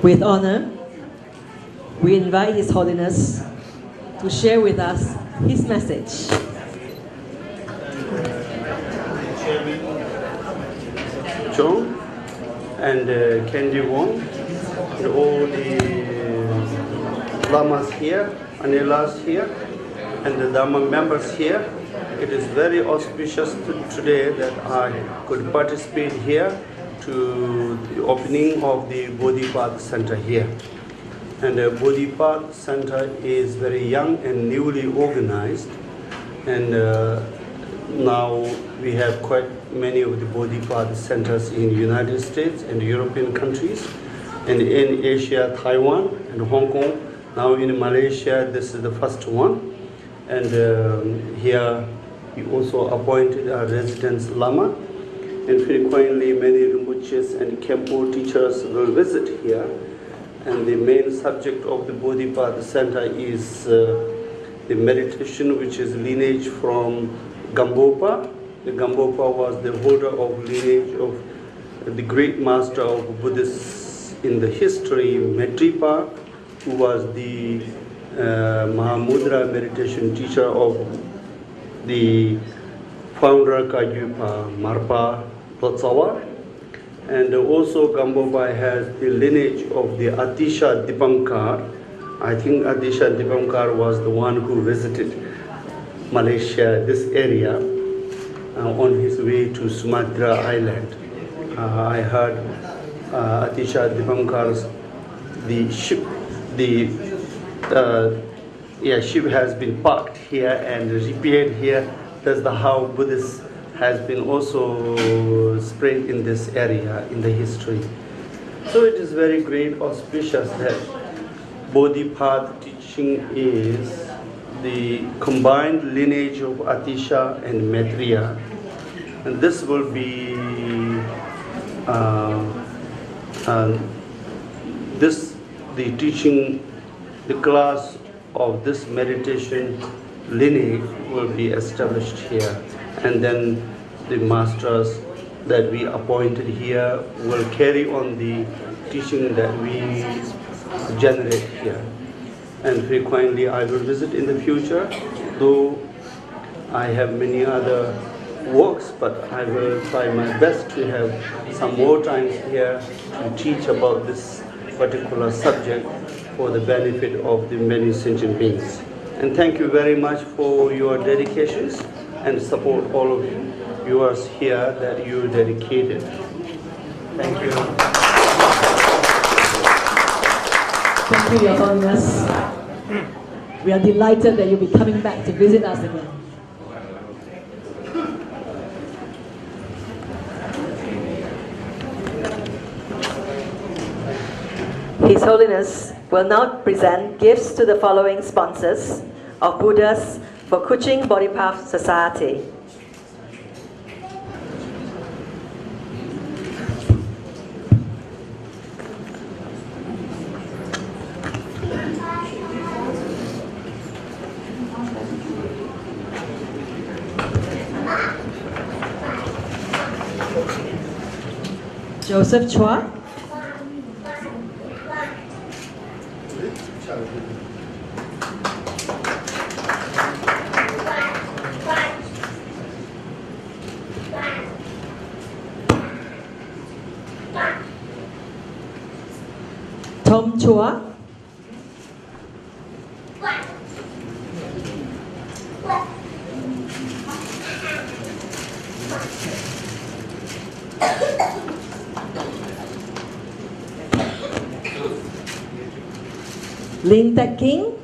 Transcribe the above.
With honor, we invite His Holiness to share with us his message. Chairman John and Candy Wong and all the lamas here, anilas here, and the Dharma members here. It is very auspicious today that I could participate here to the opening of the Bodhipath Center here. And the Bodhipath Center is very young and newly organized, and now we have quite many of the Bodhipath centers in the United States and European countries, and in Asia, Taiwan and Hong Kong. Now in Malaysia, this is the first one. And here we also appointed our residence Lama, and frequently many Rinpoches and Khenpo teachers will visit here. And the main subject of the Bodhipath Center is the meditation, which is lineage from Gampopa. The Gampopa was the holder of lineage of the great master of Buddhists in the history, Maitripa, who was the Mahamudra meditation teacher of the founder Kagyupa Marpa Lotsawa. And also Gampopa has the lineage of the Atisha Dipankar. I think Atisha Dipankar was the one who visited Malaysia, this area, on his way to Sumatra Island. I heard Atisha Dipankar's ship has been parked here and repaired here. That's how Buddhists has been also spread in this area in the history. So it is very great auspicious that Bodhipath teaching is the combined lineage of Atisha and Maitreya, and this will be the teaching, the class of this meditation lineage will be established here, and then the masters that we appointed here will carry on the teaching that we generate here. And frequently I will visit in the future, though I have many other works, but I will try my best to have some more time here to teach about this particular subject for the benefit of the many sentient beings. And thank you very much for your dedications and support, all of you viewers here that you dedicated. Thank you. Thank you, Your Holiness. We are delighted that you'll be coming back to visit us again. His Holiness will now present gifts to the following sponsors of Buddhas for Kuching Bodhipath Society. Joseph Chua, Tom Chua, Lin Tek King,